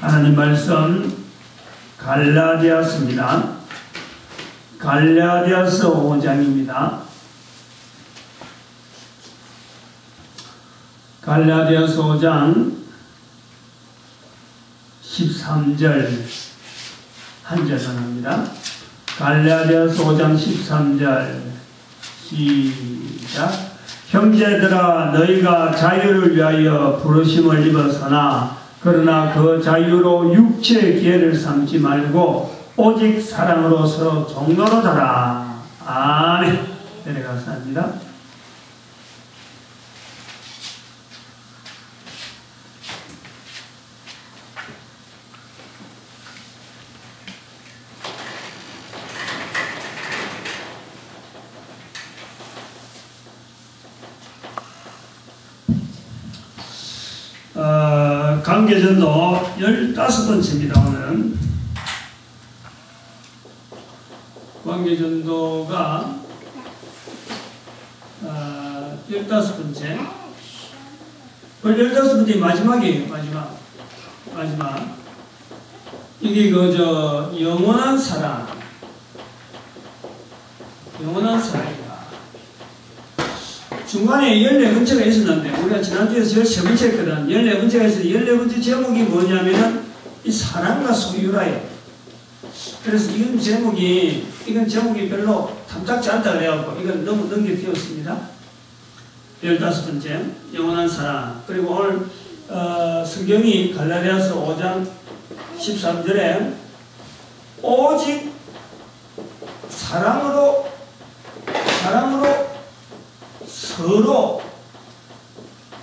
하나님 말씀 갈라디아서입니다. 갈라디아서 5장입니다. 갈라디아서 5장 13절 한 절만 합니다. 갈라디아서 5장 13절 시작. 형제들아 너희가 자유를 위하여 부르심을 입었으나 그러나 그 자유로 육체의 기회를 삼지 말고 오직 사랑으로 서로 종노릇하라. 아멘. 내려가서 합니다. 관계전도 15번째입니다. 오늘은 관계전도가 15번째. 15번째 마지막이에요. 마지막. 이게 영원한 사랑이다. 중간에 14번째가 있었는데, 우리가 지난주에 13번째 했거든. 14번째가 있었는데, 14번째 제목이 뭐냐면은, 이 사랑과 소유라예요. 그래서 이건 제목이 별로 탐탁지 않다 그래갖고, 이건 너무 넘겨띄웠습니다. 15번째, 영원한 사랑. 그리고 오늘, 성경이 갈라디아서 5장 13절에, 오직 사랑으로 서로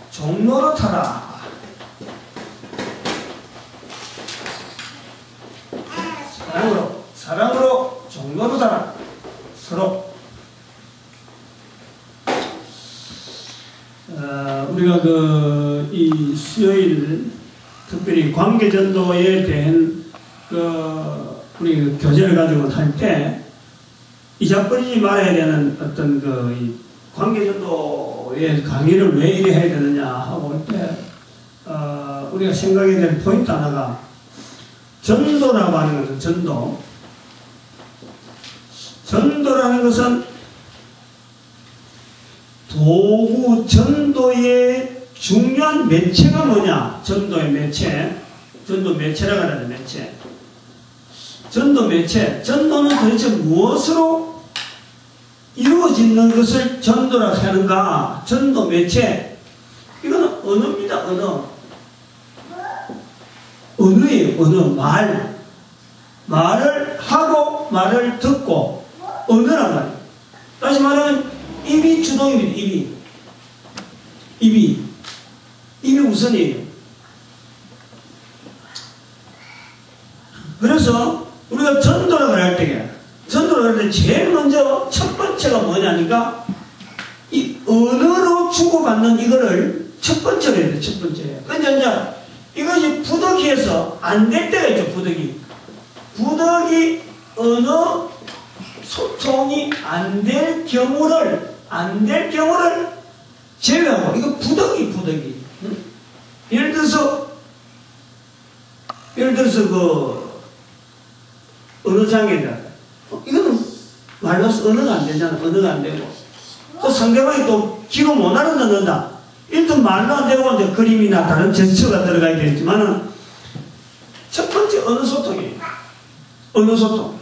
종노릇하라. 사랑으로 종노릇하라. 서로. 우리가 이 수요일 특별히 관계전도에 대한 우리 교제를 가지고 할 때 잊어버리지 말아야 되는 어떤 이 관계전도의 강의를 왜 이래 해야 되느냐 하고 올 때, 우리가 생각해야 될 포인트 하나가 전도라고 하는 것은 전도라는 것은 전도의 중요한 매체가 뭐냐? 전도의 매체. 전도 매체라고 하는 매체. 전도 매체. 전도는 도대체 무엇으로 이루어지는 것을 전도라고 하는가? 전도 매체. 이거는 언어입니다. 언어예요. 말을 하고 말을 듣고 언어란 말이에요. 다시 말하면 입이 주동입니다. 입이 우선이에요. 그래서 우리가 전도라고 할 때 제일 먼저 첫 번째가 뭐냐니까 이 언어로 주고받는 이거를 첫 번째로 해야 돼. 첫 번째. 근데 이제 이것이 부득이해서 안 될 때가 있죠. 부득이 언어 소통이 안 될 경우를 제외하고, 이거 부득이. 응? 예를 들어서 언어 장애다. 이거는 말로서 언어가 안 되잖아. 언어가 안 되고. 또 상대방이 또 기로 못 알아듣는다. 일단 말로 안 되고, 이제 그림이나 다른 제스처가 들어가야 되겠지만은, 첫 번째 언어 소통이에요. 언어 소통.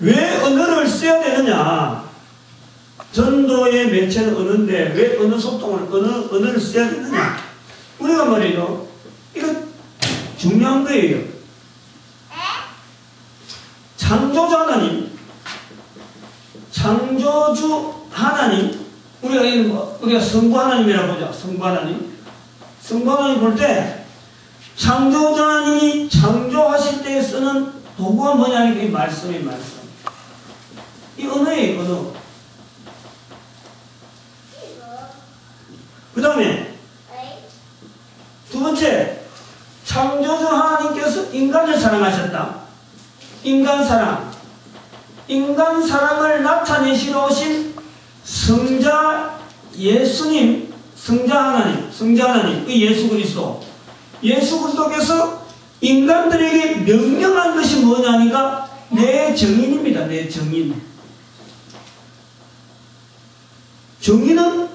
왜 언어를 써야 되느냐? 전도의 매체는 언어인데, 왜 언어를 써야 되느냐? 우리가 말이죠. 이거 중요한 거예요. 창조주 하나님, 우리가 성부 하나님이라고 보자. 성부 하나님 볼 때, 창조주 하나님이 창조하실 때 쓰는 도구가 뭐냐면 이 말씀이에요. 이 언어예요. 언어. 그 다음에 두 번째, 창조주 하나님께서 인간을 사랑하셨다. 인간 사랑을 나타내시러 오신 성자 예수님, 성자 하나님, 그 예수 그리스도, 예수 그리스도께서 인간들에게 명령한 것이 뭐냐니까 내 정인입니다. 내 정인. 정인은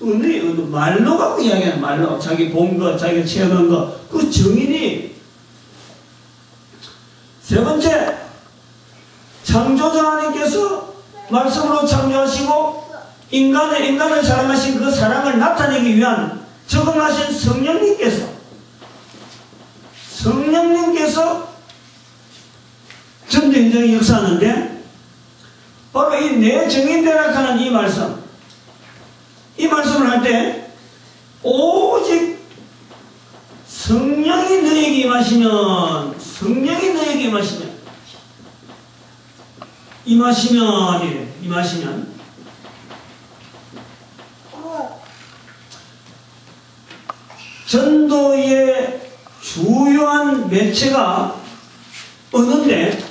어느 말로 갖고 이야기하는 말로 자기 본 것, 자기가 체험한 것, 그 정인이. 세 번째, 창조자 하나님께서 말씀으로 창조하시고 인간을 사랑하신 그 사랑을 나타내기 위한 적응하신 성령님께서 전도 현장에 역사하는데, 바로 이 내 정인되라 하는 이 말씀을 할 때 오직 성령이 너에게 임하시면 전도의 주요한 매체가 언어인데,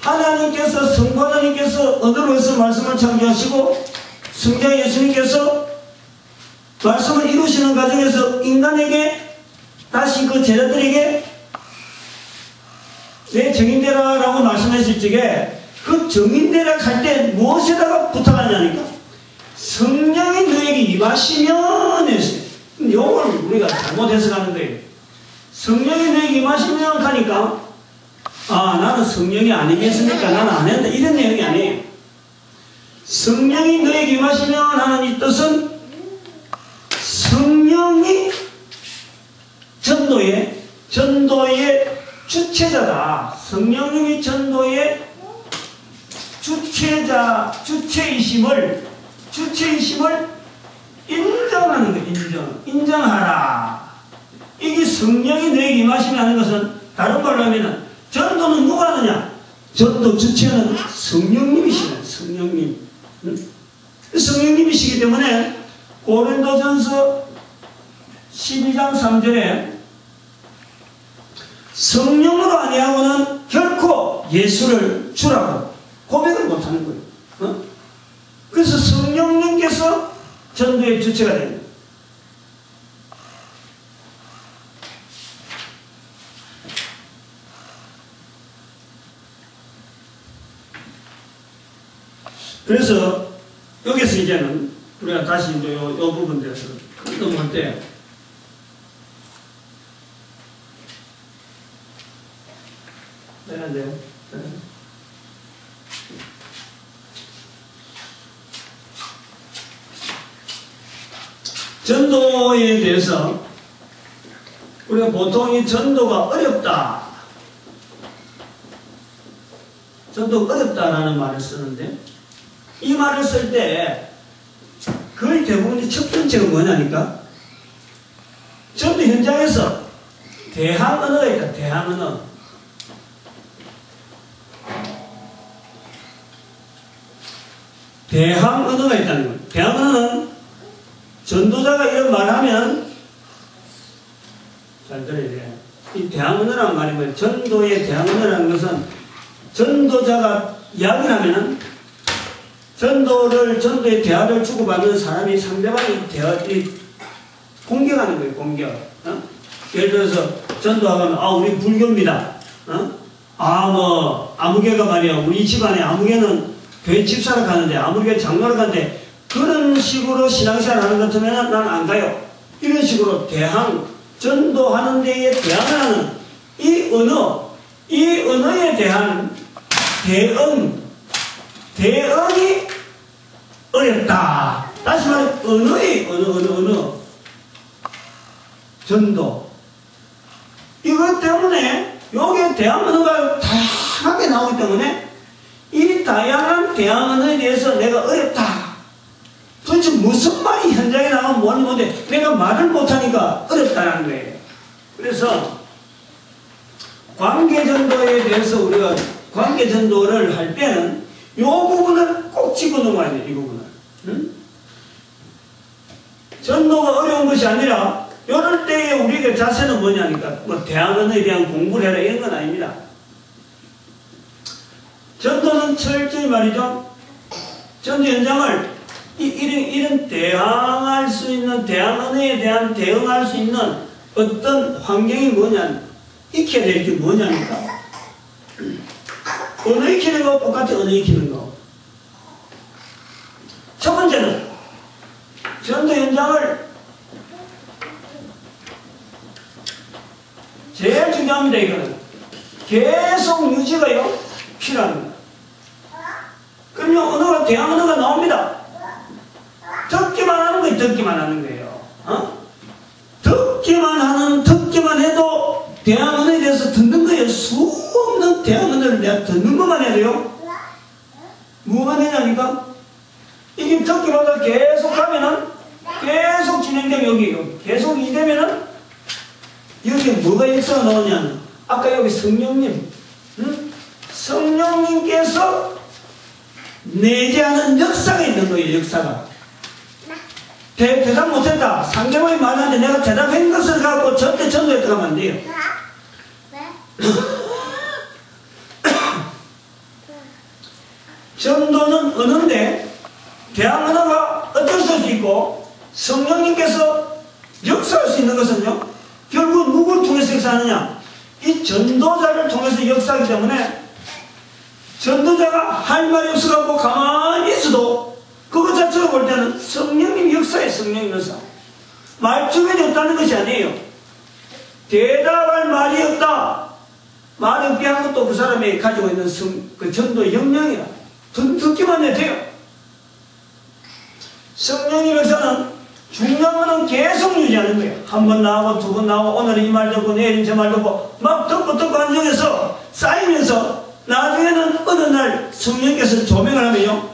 하나님께서 성부 하나님께서 언어로서 말씀을 창조하시고 성자 예수님께서 말씀을 이루시는 과정에서 인간에게 다시 그 제자들에게 내 정인되라 라고 말씀했을 적에 그 정인되라 할 때 무엇에다가 부탁하냐니까 성령이 너에게 임하시면 했어요. 이걸 우리가 잘못 해석하는 거예요. 성령이 너에게 임하시면 하니까 나는 성령이 아니겠습니까? 나는 안 한다. 이런 내용이 아니에요. 성령이 너에게 임하시면 하는 이 뜻은 성령이 전도의 주체자다. 성령님이 전도의 주체이심을 인정하는 거예요. 인정하라. 이게 성령이 너에게 임하시면 하는 것은 다른 말로 하면 전도는 누가 하느냐? 전도 주체는 성령님이시네. 성령님이시기 때문에 고린도전서 12장 3절에 성령으로 아니하고는 결코 예수를 주라고 고백을 못하는 거예요. 그래서 성령님께서 전도의 주체가 됩니다. 그래서 여기서 이제는 우리가 다시 이제 요 부분 대해서 넘어갈 때 되는데요. 전도에 대해서 우리가 보통 이 전도가 어렵다라는 말을 쓰는데, 이 말을 쓸 때 거의 대부분이 첫 번째가 뭐냐니까 전도 현장에서 대항 언어가 있다. 대항 언어. 대항 언어가 있다는 거예요. 대항 언어는 전도자가 이런 말하면 잘 들어야 돼요. 이 대항 언어라는 말이 뭐예요? 전도의 대항 언어라는 것은 전도자가 이야기를 하면은 전도의 대화를 주고받는 사람이 상대방이 공격하는 거예요. 공격. 예를 들어서 전도하면 우리 불교입니다. 아무개가 말이야. 우리 집안에 아무개는 교회 집사를 가는데 아무개 장로를 가는데 그런 식으로 신앙생활 하는 것 같으면 난 안 가요. 이런 식으로 전도하는 데에 대항하는 이 언어에 대한 대응이 어렵다. 다시 말해 언어 전도 이것 때문에 여기에 대항 언어가 다양하게 나오기 때문에 이 다양한 대항 언어에 대해서 내가 어렵다. 도대체 무슨 말이 현장에 나오면 뭔데 내가 말을 못하니까 어렵다는 거예요. 그래서 관계전도에 대해서 우리가 관계전도를 할 때는 이 부분을 꼭 집어넣어야 돼요. 이 부분을. 전도가 어려운 것이 아니라 이럴 때에 우리가 자세는 뭐냐니까 대항 언어에 대한 공부를 해라 이런 건 아닙니다. 전도는 철저히 말이죠. 전도 현장을 이런 대항할 수 있는 대항 언어에 대한 대응할 수 있는 어떤 환경이 뭐냐, 익혀야 될 게 뭐냐니까. 언어 익히는 거 똑같아, 언어 익히는 거. 첫 번째는 전도 현장을 제일 중요합니다. 이거는 계속 유지가요 필요합니다. 그러면 언어가 대항 언어가 나옵니다. 듣기만 하는 거예요. 듣기만 하는 거예요. 듣기만 해도 대항 언어에 대해서 듣는 거예요. 수없는 대항 언어를 내가 듣는 것만 해도요. 뭐가 되냐니까 이게 듣기보다 계속 하면은 계속 진행되면 여기 계속 이되면은 여기 뭐가 역사가 나오냐면 아까 여기 성령님, 성령님께서 내재하는 역사가 있는 거예요. 역사가. 대답 못했다. 상대방이 말하는데 내가 대답한 것을 갖고 절대 전도에 들어가면 안 돼요. 전도는 언어인데 대항 언어가 어쩔 수 없이 있고 성령님께서 역사할 수 있는 것은요 결국 누구를 통해서 역사하느냐, 이 전도자를 통해서 역사하기 때문에 전도자가 할 말이 없어갖고 가만히 있어도 그것 자체로 볼 때는 성령님 역사예요. 성령님 역사. 말주변이 없다는 것이 아니에요. 대답할 말이 없다, 말이 없게 한 것도 그 사람이 가지고 있는 그 전도의 역량이라. 듣기만 해도 돼요. 성령님 역사는 중요한 거는 계속 유지하는 거예요. 한 번 나오고 두 번 나오고 오늘은 이 말 듣고 내일은 저 말 듣고 막 듣고 한정해서 쌓이면서 나중에는 어느 날 성령께서 조명을 하면요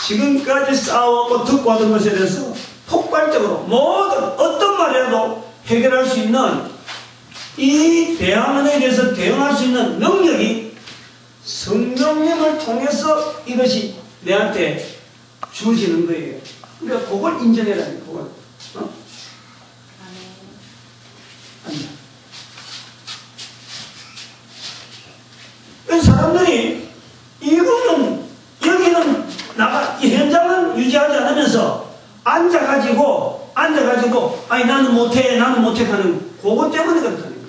지금까지 싸우고 듣고 하던 것에 대해서 폭발적으로 모든 어떤 말이라도 해결할 수 있는 이 대항언에 대해서 대응할 수 있는 능력이 성령님을 통해서 이것이 내한테 주어지는 거예요. 그러니까 그걸 인정해라. 그걸. 사람들이 이거는 여기는 이 현장은 유지하지 않으면서 앉아가지고 아니 나는 못해 하는 그것 때문에 그렇다는 거예요.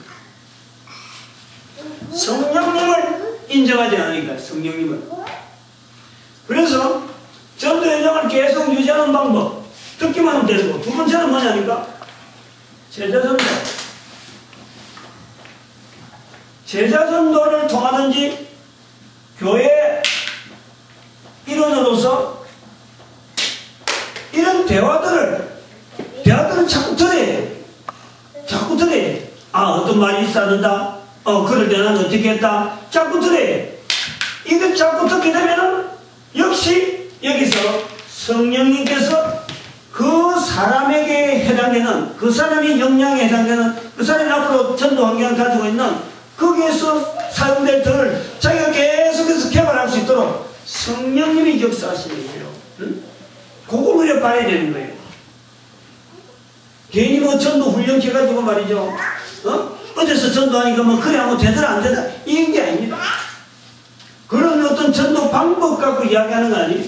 성령님을 인정하지 않으니까 성령님을. 그래서 전도 현장을 계속 유지하는 방법 듣기만 하면 되는 거. 두 번째는 뭐냐니까 제자전도. 제자전도를 통하든지 교회 일원으로서 이런 대화들을 자꾸 들어야 돼. 자꾸 들어야 돼. 어떤 말이 있었는다. 그럴 때는 어떻게 했다. 자꾸 들어야 돼. 이거 자꾸 듣게 되면은 역시 여기서 성령님께서 그 사람에게 해당되는, 그 사람의 역량에 해당되는, 그 사람이 앞으로 전도 환경을 가지고 있는 거기에서 사용될 덜 자기가 계속해서 개발할 수 있도록 성령님이 역사하시는 거예요. 응? 그걸 우리가 봐야 되는 거예요. 괜히 뭐 전도 훈련 해가지고 말이죠. 어디서 전도하니까 뭐 그래 하면 되더라 안 되더라 이런 게 아닙니다. 그런 어떤 전도 방법 갖고 이야기하는 거 아니에요.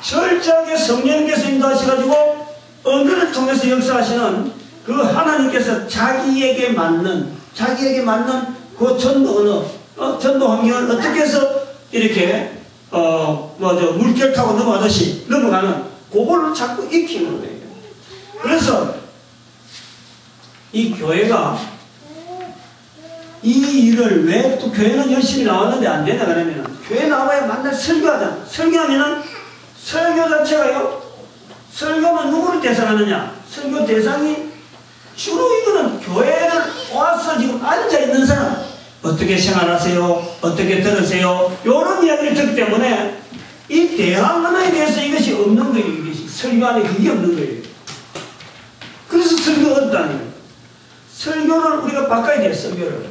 철저하게 성령님께서 인도하셔가지고 언어를 통해서 역사하시는 그 하나님께서 자기에게 맞는 그 전도 언어, 전도 환경을 어떻게 해서 이렇게 물결 타고 넘어가듯이 넘어가는 그걸 자꾸 익히는 거예요. 그래서 이 교회가 이 일을 왜 또 교회는 열심히 나왔는데 안 되냐 그러면 교회 나와야 만날 설교하잖아. 설교하면은 설교 자체가요, 설교는 누구를 대상하느냐? 설교 대상이 주로 이거는 교회를 와서 지금 앉아있는 사람, 어떻게 생활하세요? 어떻게 들으세요? 이런 이야기를 듣기 때문에 이 대항언어에 대해서 이것이 없는 거예요. 이것이 설교 안에 그게 없는 거예요. 그래서 설교가 없다는 거예요. 설교를 우리가 바꿔야 돼요. 설교를.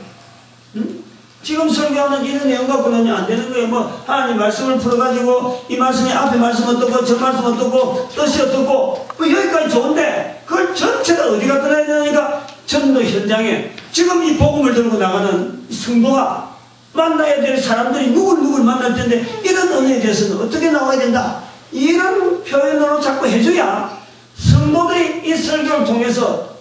응? 지금 설교하는 이런 내용 갖고는 안 되는 거예요. 뭐 하나님 말씀을 풀어가지고 이 말씀이 앞에 말씀 어떻고 저 말씀 어떻고 뜻이 어떻고 뭐 여기까지 좋은데 그걸 전체가 어디가 떠나야 되니까 전도 현장에 지금 이 복음을 들고 나가는 성도가 만나야 될 사람들이 누굴 만날 텐데 이런 언어에 대해서는 어떻게 나와야 된다. 이런 표현으로 자꾸 해줘야 성도들이 이 설교를 통해서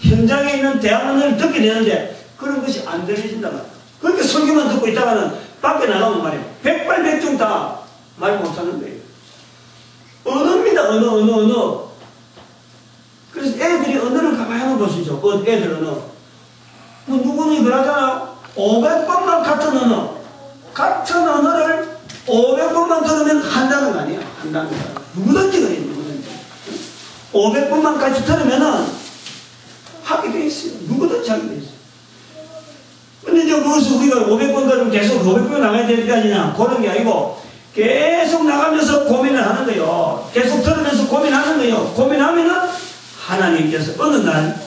현장에 있는 대학문을 듣게 되는데 그런 것이 안 들려진단 말이야. 그렇게 설교만 듣고 있다가는 밖에 나가면 말이야. 백발백중 다 말 못하는 거예요. 언어입니다. 언어. 그래서 애들이 언어를 가만히 한번 보시죠. 애들 언어. 뭐 누구는 그러잖아요. 500번만 같은 언어를 500번만 들으면 한다는 거 아니에요. 한다는 거. 누구든지 그래요. 누구든지. 500번만 같이 들으면은 하게 돼 있어요. 누구든지 하게 돼 있어요. 근데 이제 무엇을 우리가 500번 들으면 계속 500번 나가야 될 게 아니냐. 그런 게 아니고 계속 나가면서 고민을 하는 거예요. 계속 들으면서 고민하는 거예요. 고민하면은 하나님께서 어느 날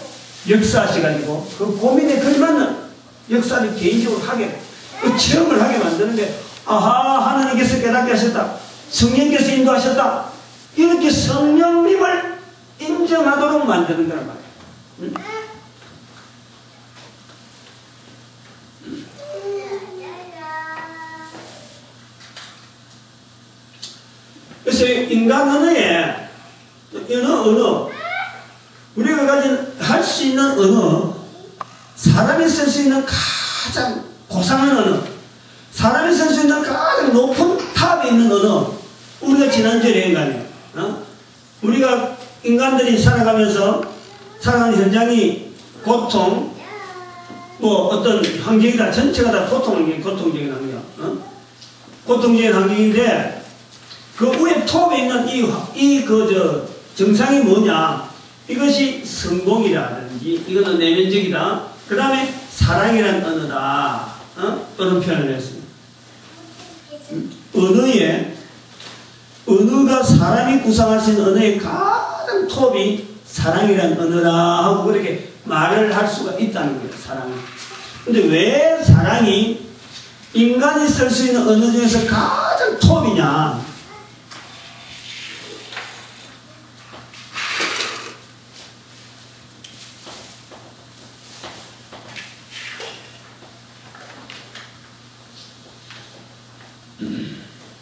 역사하셔가지고 그 고민에 걸맞는 역사를 개인적으로 하게, 그 체험을 하게 만드는 게, 아하, 하나님께서 깨닫게 하셨다. 성령께서 인도하셨다. 이렇게 성령님을 인정하도록 만드는 거란 말이에요. 응? 그래서 인간 언어에 언어 우리가 가진 할 수 있는 언어, 사람이 쓸 수 있는 가장 고상한 언어, 사람이 쓸 수 있는 가장 높은 탑에 있는 언어, 우리가 지난주에 인간이에요. 우리가 인간들이 살아가면서 살아가는 현장이 고통, 뭐 어떤 환경이다, 전체가 다 고통적인 환경, 고통적인 환경인데 그 위에 톱에 있는 정상이 뭐냐? 이것이 성공이라든지, 이거는 내면적이다. 그 다음에 사랑이라는 언어다. 그런 표현을 했습니다. 언어가 사람이 구상할 수 있는 언어의 가장 톱이 사랑이라는 언어라 하고 그렇게 말을 할 수가 있다는 거예요. 사랑은. 근데 왜 사랑이 인간이 쓸 수 있는 언어 중에서 가장 톱이냐?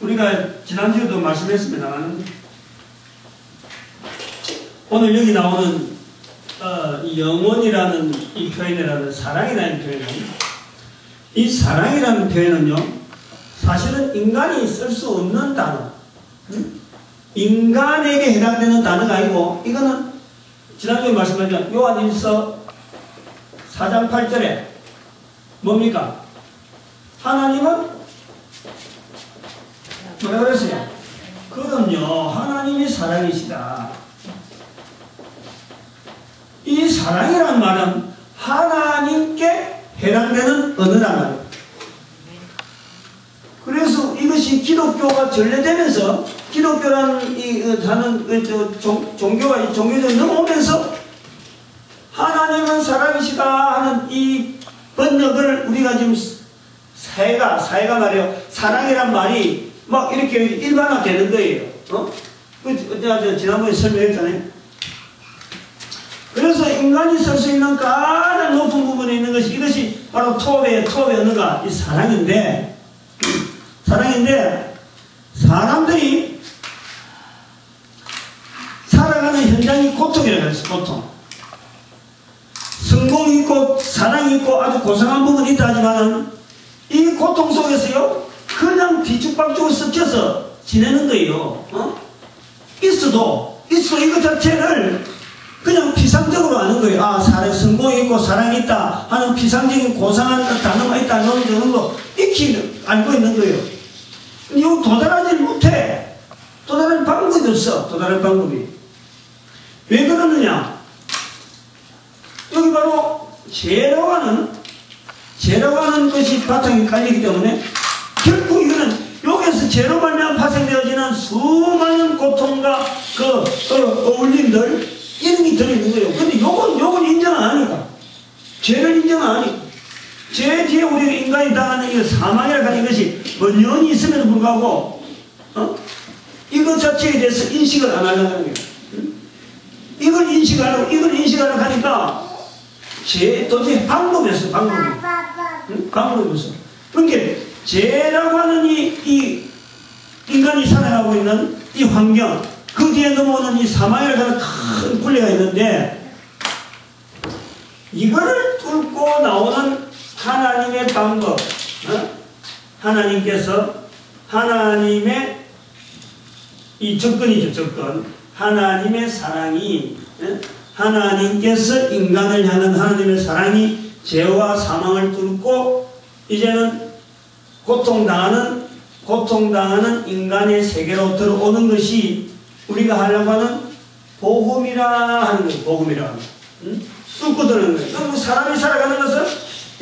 우리가 지난주에도 말씀했습니다만 오늘 여기 나오는 이 영혼이라는 이 표현이라는 사랑이라는 표현은, 이 사랑이라는 표현은요 사실은 인간이 쓸 수 없는 단어, 인간에게 해당되는 단어가 아니고, 이거는 지난주에 말씀드린 요한일서 4장 8절에 뭡니까? 하나님은 뭐라 그랬어요? 그럼요, 하나님이 사랑이시다. 이 사랑이란 말은 하나님께 해당되는 언어란 말이에요. 그래서 이것이 기독교가 전래되면서, 기독교라는 종교가 종교적으로 넘어오면서 하나님은 사랑이시다 하는 이 번역을 우리가 지금 사회가 말이에요. 사랑이란 말이 막 이렇게 일반화되는 거예요. 지난번에 설명했잖아요. 그래서 인간이 쓸 수 있는 가장 높은 부분에 있는 것이, 이것이 바로 톱의 언어가 이 사랑인데, 사람들이 살아가는 현장이 고통이라고 했어요. 고통. 성공이 있고 사랑이 있고 아주 고상한 부분이 있다 하지만 이 고통 속에서요 그냥 뒤죽박죽을 섞여서 지내는 거예요. 있어도 이것 자체를 그냥 피상적으로 아는 거예요. 아, 성공이 있고 사랑이 있다 하는 피상적인 고상한 단어가 있다 하는 정도 익히 알고 있는 거예요. 이거 도달하지 못해. 도달할 방법이 없어. 도달할 방법이. 왜 그러느냐? 여기 바로 죄라고 하는 것이 바탕에 깔리기 때문에 결국 이거는 여기에서 죄로 말미암아 파생되어지는 수많은 고통과 어울림들 이런 게 들어있는 거예요. 근데 요건 인정 안 하니까. 죄를 인정 안 하니까. 죄 뒤에 우리가 인간이 당하는 이 사망이라고 하는 것이 번연히 있음에도 불구하고 이것 자체에 대해서 인식을 안 하려는 거예요. 이걸 인식하려고 하니까 도저히 방법이 없어. 방법이 없어. 그러니까 죄라고 하는 이 인간이 살아가고 있는 이 환경, 그 뒤에 넘어오는 이 사망이라고 하는 큰 굴레가 있는데, 이거를 뚫고 나오는 하나님의 방법, 하나님께서 하나님의 이 접근이죠. 접근. 하나님의 사랑이, 하나님께서 인간을 향한 하나님의 사랑이 죄와 사망을 뚫고 이제는 고통당하는 인간의 세계로 들어오는 것이 우리가 하려고 하는 복음이라 하는 거예요. 복음이라. 뚫고 들어오는 거예요. 그럼 사람이 살아가는 것은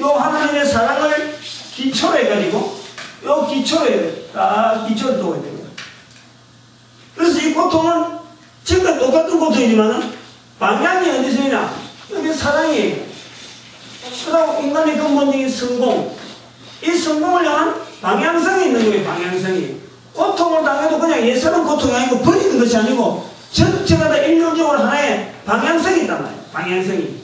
요 하나님의 사랑을 기초로 해가지고 요 기초에 딱 기초를 두고 있는 거예요. 그래서 이 고통은 지금까지 똑같은 고통이지만 방향이 어디서 있냐? 여기 사랑이, 그다음 인간의 근본적인 성공, 이 성공을 향한 방향성이 있는 거예요. 방향성이. 고통을 당해도 그냥 예사는 고통이 아니고 버리는 것이 아니고 전체가 다 일률적으로 하나의 방향성이 있단 말이에요. 방향성이.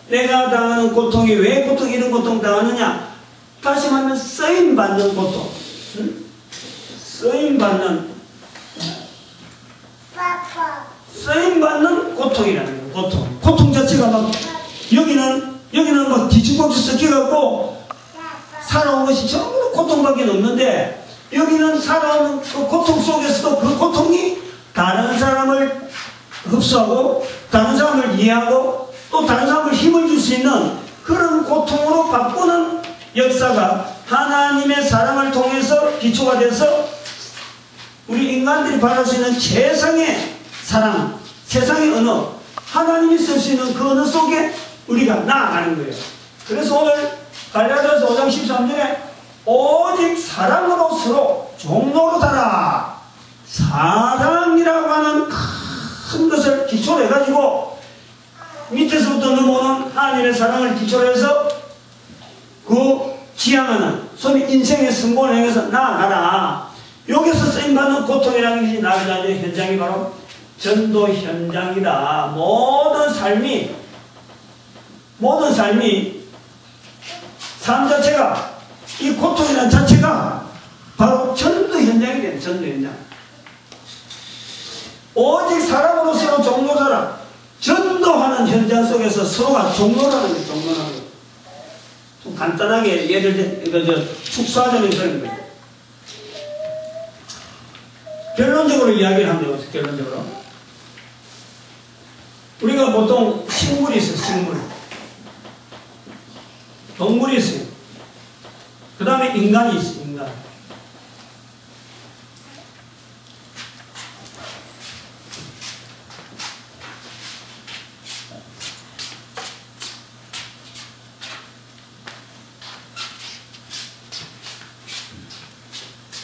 내가 당하는 고통이 왜 이런 고통 당하느냐? 다시 말하면 쓰임받는 고통. 쓰임받는 고통이라는 거예요. 고통 자체가 막 여기는 막 뒤죽박죽 섞여갖고 살아온 것이 전부 고통밖에 없는데, 여기는 살아오는 그 고통 속에서도 그 고통이 다른 사람을 흡수하고 다른 사람을 이해하고 또 다른 사람을 힘을 줄 수 있는 그런 고통으로 바꾸는 역사가 하나님의 사랑을 통해서 기초가 돼서 우리 인간들이 바랄 수 있는 최상의 사랑, 세상의 언어, 하나님이 쓸 수 있는 그 언어 속에 우리가 나아가는 거예요. 그래서 오늘 갈라디아서 5장 13절에 오직 사랑으로 서로 종로로 달아, 사랑이라고 하는 큰 것을 기초로 해가지고 밑에서부터 넘어오는 하나님의 사랑을 기초로 해서 그 지향하는 소위 인생의 성공을 향해서 나아가라. 여기서 쓰임받는 고통이라는 것이 나아가는 현장이 바로 전도 현장이다. 모든 삶이 삶 자체가, 이 고통이라는 자체가 바로 전도 현장이 돼요. 전도 현장. 오직 사람으로 서로 종로하라. 전도하는 현장 속에서 서로가 종로라는 거예요. 종로라는 거예요. 좀 간단하게 예를 들어 축소하자면 그런 거예요. 결론적으로 이야기를 하면 되겠어요. 결론적으로 우리가 보통 식물이 있어요. 식물. 동물이 있어요. 그 다음에 인간이 있어요. 인간.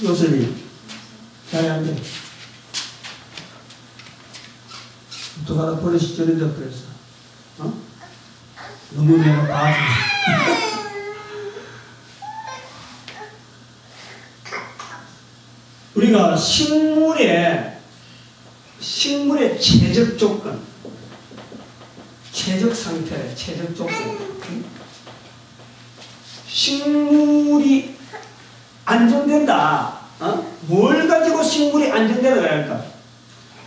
요셉이 잘 안 돼. 어떡하다 버릇이 저리 돼버렸어. 너무 내가 봐줘. 우리가 식물의 최적 조건, 최적 상태, 최적 조건. 식물이 안정된다. 뭘 가지고 식물이 안정되는 거야 할까?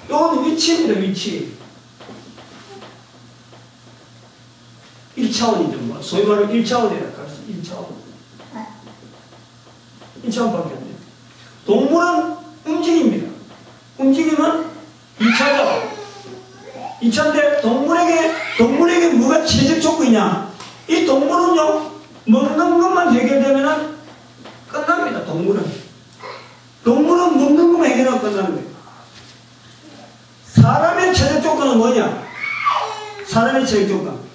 이건 위치입니다. 위치. 1차원이죠. 뭐. 소위 말하면 1차원이라 할까? 1차원밖에 안 돼요. 동물은 움직입니다. 움직임은 2차죠. 2차인데 동물에게 뭐가 최적 조건이냐? 이 동물은요, 먹는 것만 해결되면 끝납니다. 동물은 먹는 것만 해결하면 끝나는 거예요. 사람의 최적 조건은 뭐냐? 사람의 최적 조건.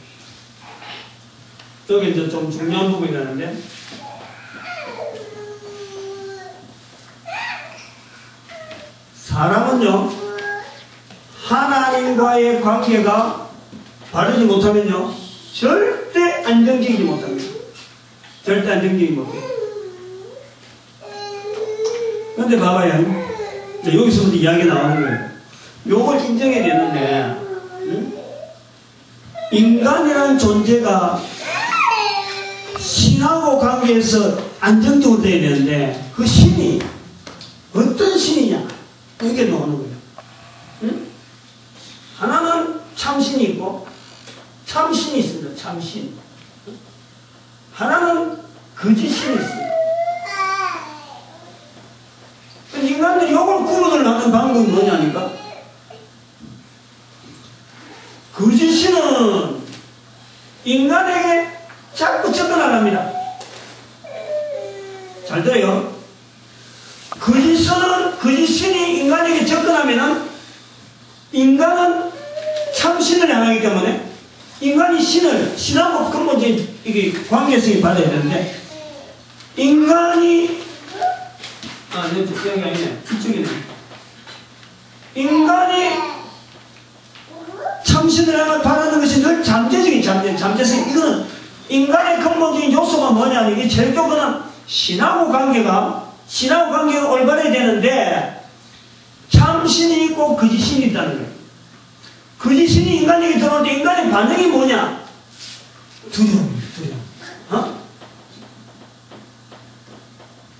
여기 이제 좀 중요한 부분이 나는데, 사람은요, 하나님과의 관계가 바르지 못하면요, 절대 안정적이지 못합니다. 절대 안정적이지 못해요. 근데 봐봐요. 여기서부터 이야기 나오는 거예요. 요걸 인정해야 되는데, 인간이라는 존재가 신하고 관계에서 안정적으로 돼야 되는데, 그 신이 어떤 신이냐? 이게 나오는 거예요. 하나는 참신이 있고 참신이 있습니다. 참신. 하나는 거짓신이 있습니다. 인간들이 이걸 구분을 하는 방법이 뭐냐니까? 거짓신은 인간에게 자꾸 접근합니다. 잘 들어요. 거짓신이 인간에게 접근하면은 인간은 참신을 향하기 때문에 인간이 신하고 근본적인 이게 관계성이 받아야 되는데 인간이 여기 아니네. 이쪽이네. 인간이 참신을 향해 바라는 것이 늘 잠재성이 잠재성. 이거는 인간의 근본적인 요소가 뭐냐? 이게 제일 조건은 신하고 관계가 올바라야 되는데 참신이 있고 거짓신이 있다는 거예요. 거짓신이 인간에게 들어오는데 인간의 반응이 뭐냐? 두려움.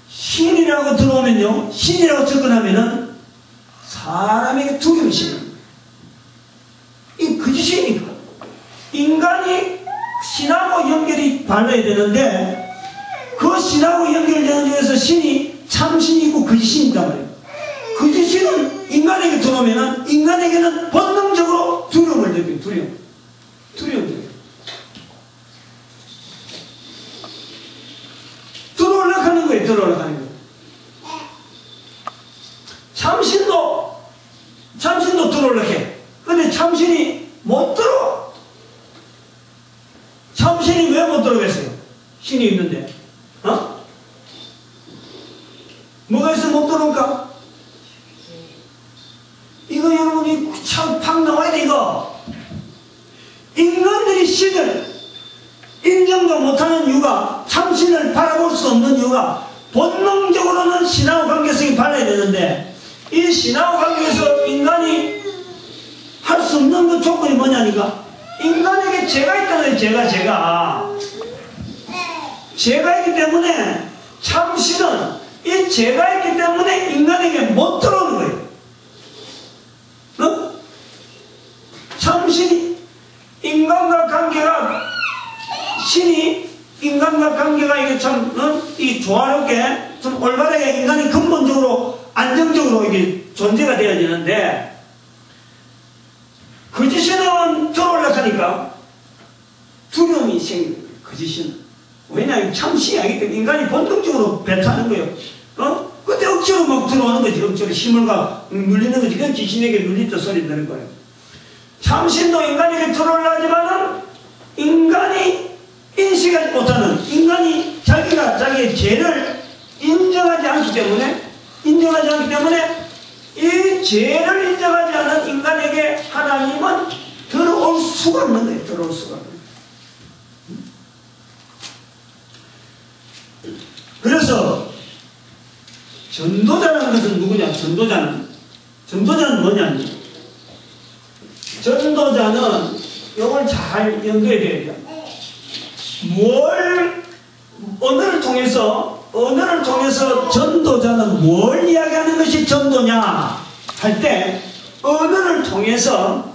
신이라고 들어오면요, 신이라고 접근하면은 사람에게 두려움이 생깁니다. 이 거짓이니까. 인간이 신하고 연결이 발라야 되는데 그 신하고 연결되는 중에서 신이 참신이 있고 거짓신이 있단 말이에요. 거짓신은 인간에게 들어오면은 인간에게는 본능적으로 두려움을 느껴요. 두려움. 들어오려고 하는 거예요. 참신도 들어오려고 해. 근데 참신이 못 들어. 참신이 왜 못 들어오겠어요? 신이 있는데. 뭐가 있어 못 들어올까? 이거 여러분이 참 팍 나와야 돼, 이거. 인간들이 신을 인정도 못하는 이유가, 참신을 바라볼 수 없는 이유가 본능적으로는 신하고 관계성이 발라야 되는데 이 신하고 관계에서 인간이 할 수 없는 그 조건이 뭐냐니까? 인간에게 죄가 있다는 거예요. 죄가 있기 때문에 참신은 이 죄가 있기 때문에 인간에게 못 들어오는 거예요. 참신이 신이 인간과 관계가 이게 이 조화롭게 좀 올바르게 인간이 근본적으로 안정적으로 이게 존재가 되어야 되는데 거짓신은 들어오려고 하니까 두려움이 생깁니다. 거짓신은. 왜냐하면 참신이 아니기 때문에 인간이 본능적으로 배타하는 거예요. 그때 억지로 막 들어오는 거지. 억지로 힘을가 눌리는 거지. 그건 귀신에게 눌린다 소리 나는 거예요. 참신도 인간에게 들어오려 하지만은 인간이 인식하지 못하는, 인간이 자기가 자기의 죄를 인정하지 않기 때문에 이 죄를 인정하지 않은 인간에게 하나님은 들어올 수가 없는 거예요. 들어올 수가 없는 거예요. 그래서 전도자라는 것은 누구냐? 전도자는 뭐냐니? 전도자는 이걸 잘 연구해야 돼요. 언어를 통해서 전도자는 뭘 이야기하는 것이 전도냐 할 때, 언어를 통해서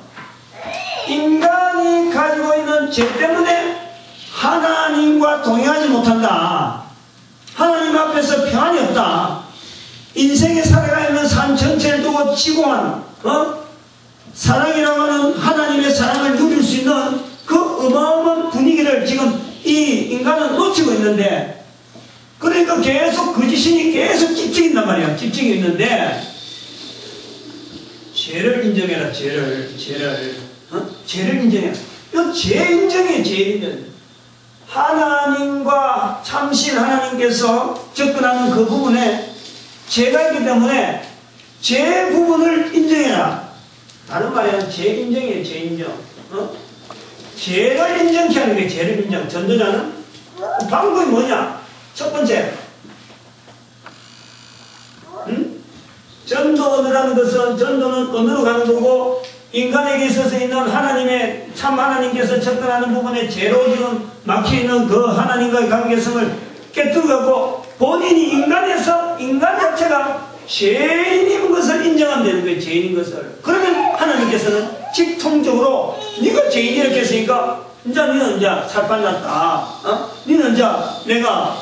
인간이 가지고 있는 죄 때문에 하나님과 동행하지 못한다. 하나님 앞에서 평안이 없다. 인생에 살아가는 삶 전체를 두고 지고한 사랑이라고 하는 하나님의 사랑을 누릴 수 있는 그 어마어마한 분위기를 지금 이 인간은 놓치고 있는데, 그러니까 계속 거짓신이 계속 찍찍인단 말이야. 찍찍이 있는데, 죄를 인정해라. 죄를 인정해라. 이건 죄 인정이에요. 죄 인정. 하나님과 참신 하나님께서 접근하는 그 부분에 죄가 있기 때문에 죄 부분을 인정해라. 다른 말에는 죄 인정이에요. 죄 인정. 죄를 인정케 하는 게 죄를 인정. 전도자는 방법이 뭐냐? 첫 번째, 전도라는 것은, 전도는 언어로 가는 거고, 인간에게 있어서 있는 하나님의, 참 하나님께서 접근하는 부분에 죄로 지금 막혀있는 그 하나님과의 관계성을 깨뜨려갖고 본인이 인간 자체가 죄인인 것을 인정하면 되는 거예요. 죄인인 것을. 그러면 하나님께서는 직통적으로 네가 죄인이라고 했으니까 이제 너는 이제 살판났다. 너는 이제 내가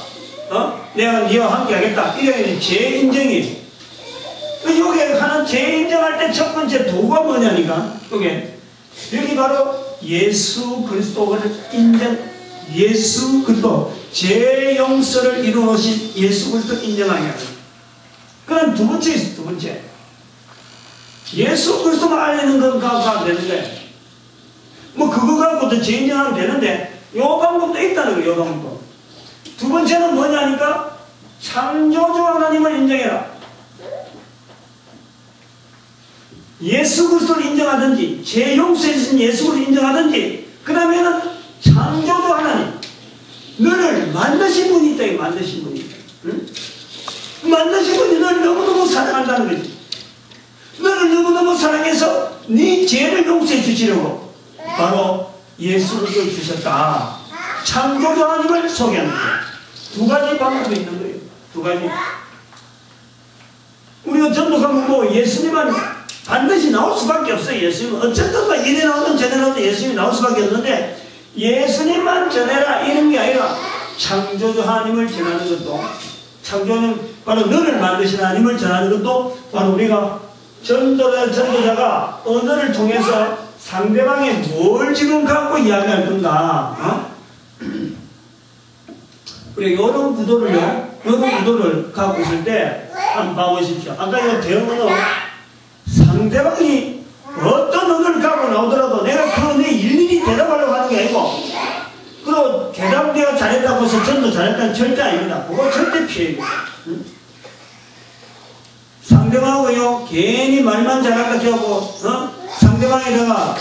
네와 함께 하겠다. 이게 죄 인정이. 여기 하는 죄 인정할 때 첫 번째 도구가 뭐냐니까. 여기 바로 예수 그리스도를 예수 그리스도 죄 용서를 이루어오신 예수 그리스도 인정하게 하는. 그럼 두 번째 있어. 두 번째. 예수 그리스도만 알리는 건 갖고 안 되는 거예요. 뭐 그거 갖고도 죄 인정하면 되는데 요 방법도 있다는 거예요. 요 방법. 두 번째는 뭐냐니까 창조주 하나님을 인정해라. 예수 그리스도를 인정하든지 죄 용서해 주신 예수를 인정하든지 그러면은 창조주 하나님 너를 만드신 분이 있다. 만드신 분이 있다. 응? 만드신 분이 너를 너무너무 사랑한다는 거지. 너를 너무너무 사랑해서 네 죄를 용서해 주시려고 바로 예수를 주셨다. 창조주 하나님을 소개하는 거예요. 두 가지 방법이 있는 거예요. 두 가지. 우리가 전도하면 뭐 예수님만 반드시 나올 수밖에 없어요. 예수님은 어쨌든 이래 나오든 저래 나오든 예수님이 나올 수밖에 없는데 예수님만 전해라 이런 게 아니라 창조주 하나님을 전하는 것도 창조주는 바로 너를 만드신 하나님을 전하는 것도 바로 우리가 전도자가 언어를 통해서 상대방이 뭘 지금 갖고 이야기할 건가. 우리가 이런 구도를 갖고 있을 때 한번 봐보십시오. 아까 이 대응언어 상대방이 어떤 언어를 갖고 나오더라도 내가 그 언어에 일일이 대답하려고 하는 게 아니고 그리고 대답 내가 잘했다고 해서 전도 잘했다는 절대 아닙니다. 그거 절대 피해야 돼요. 응? 상대방하고요 괜히 말만 잘한다 하고 상대방에다가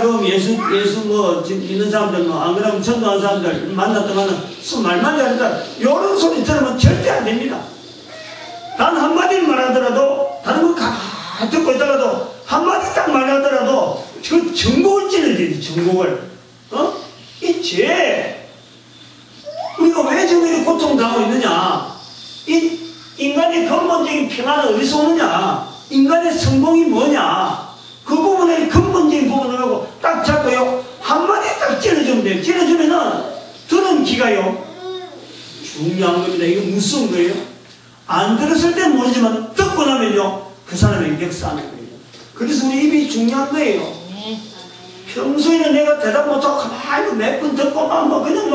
그럼 예수 뭐 있는 사람들 뭐 안 그러면 전도하는 사람들 만났더만은 말만 잘한다 이런 소리 들으면 절대 안 됩니다. 단 한마디 말하더라도 다른 거 다 듣고 있다가도 한마디 딱 말하더라도 그 정곡을 찌는 거지. 정곡을 이 죄 우리가 왜 지금 이렇게 고통당하고 있느냐. 이 인간의 근본적인 평안은 어디서 오느냐. 인간의 성공이 뭐냐. 그 부분의 근본적인 부분을 하고 딱 잡고요 한마디 딱 찔러주면 돼요. 찔러주면은 들은 귀가요 중요한 겁니다. 이거 무서운 거예요. 안 들었을 땐 모르지만 듣고 나면요 그 사람의 역사하는 거예요. 그래서 우리 입이 중요한 거예요. 평소에는 내가 대답 못하고 가만히 몇 분 듣고 뭐 그냥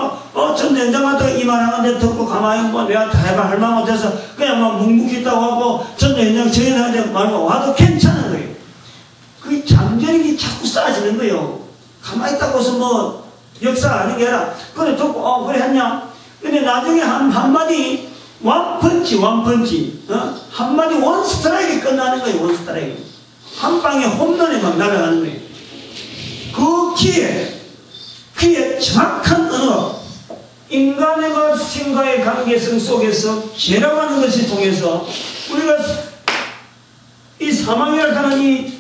전 연장하다가 이 말하는데 듣고 가만히 내가 대답 할 말 못해서 그냥 묵묵히 있다고 하고 전 연장 저연하는데 말고 와도 괜찮은 거예요. 그 잠재력이 자꾸 쌓아지는 거예요. 가만히 있다고 해서 역사가 아닌 게 아니라 그래 듣고 그래 했냐. 근데 나중에 한마디 원펀치 한마디 원스트라이크 끝나는 거예요. 원스트라이크 한 방에 홈런에 막 날아가는 거예요. 그 귀에 정확한 언어 인간과 신과의 관계성 속에서 죄라고 하는 것을 통해서 우리가 이 사망이라고 하는 이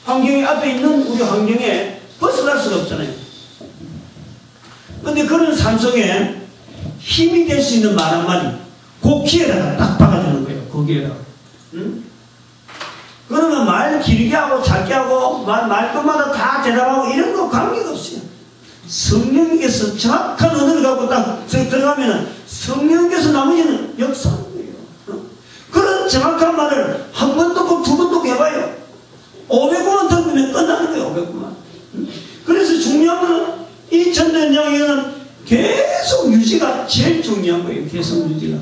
환경이 앞에 있는 우리 환경에 벗어날 수가 없잖아요. 그런데 그런 삶 속에 힘이 될 수 있는 말 한마디 그 귀에다가 딱 박아주는 거예요. 거기에다가. 응? 그러면 말 길게 하고 작게 하고 말끝마다 다 대답하고 이런 거 관계가 없어요. 성령께서 정확한 언어를 갖고 딱 들어가면은 성령께서 나머지는 역사하는 거예요. 그런 정확한 말을 한 번 듣고 두 번 듣고 해봐요. 500번만 들으면 끝나는 거예요. 500번만. 그래서 중요한 건 이 전도연장에는 계속 유지가 제일 중요한 거예요. 계속 유지가.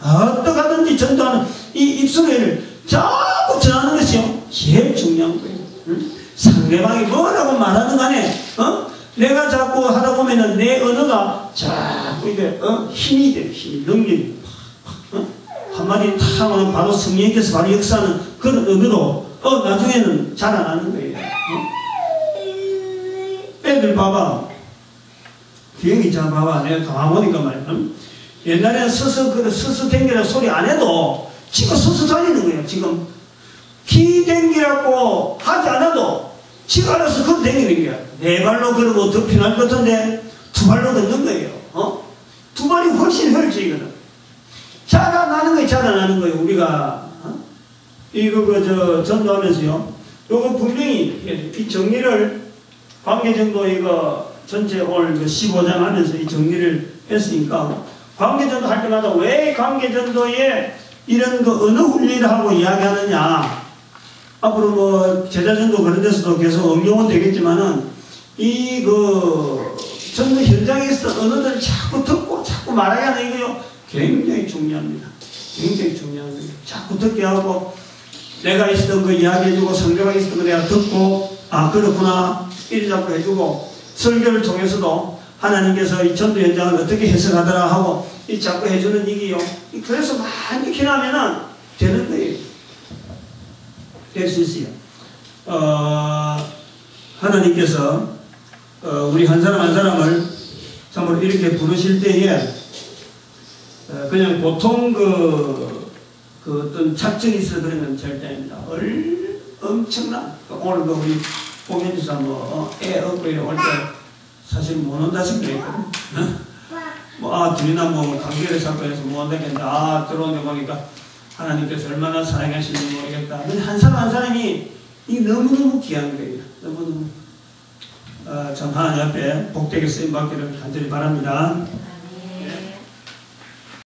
어떻게 하든지 전도하는 이 입술을 자꾸 전하는 것이요 제일 중요한 거예요. 상대방이 뭐라고 말하는 간에 내가 자꾸 하다 보면은 내 언어가 자꾸 이게 힘이 돼요. 힘이 능력이 한마디 탁 하면 바로 성령께서 바로 역사하는 그런 언어로 나중에는 자라나는 거예요. 애들 봐봐. 기영이 잘 봐봐. 내가 가만 보니까 말이야. 옛날에는 서서 댕기라고 소리 안 해도 지가 서서 다니는 거예요. 지금 키 댕기라고 하지 않아도 지가 알아서 걸어 댕기는 거야. 네 발로 걸으면 더 편할 것 같은데 두 발로 걷는 거예요. 두 발이 훨씬 효율적이거든. 자라나는 거예요. 자라나는 거예요. 우리가 이거 전도하면서요 요거 분명히 이 정리를 관계전도 이거 전체 오늘 15장 하면서 이 정리를 했으니까 관계전도 할 때마다 왜 관계전도에 이런 그 어느 훈련을 하고 이야기하느냐. 앞으로 뭐 제자전도 그런 데서도 계속 응용은 되겠지만은 이 그 전도 현장에서 언어들을 자꾸 듣고 자꾸 말하게 하는 이거요 굉장히 중요합니다. 굉장히 중요합니다. 자꾸 듣게 하고 내가 있었던 거 이야기해주고 상대방이 있었던 거 내가 듣고 아 그렇구나 이리 잡고 해주고 설교를 통해서도 하나님께서 이 전도 현장을 어떻게 해석하더라 하고 이 자꾸 해주는 이게요. 그래서 많이 기나면은 되는 거예요. 될 수 있어요. 하나님께서 우리 한 사람 한 사람을 참으로 이렇게 부르실 때에 그냥 보통 그 어떤 작전이 있어 그런 건 절대 아닙니다. 엄청난 오늘 우리 공연주사 애 업고 올 때 사실 못 온다 싶거든요. 둘이나 관계를 잡고 해서 못 온다 했는데 들어오는 거 보니까 하나님께서 얼마나 사랑하시는지 모르겠다. 한 사람 한 사람이 이 너무너무 귀한 거예요. 너무너무 참 하나님 앞에 복되게 쓰임받기를 간절히 바랍니다.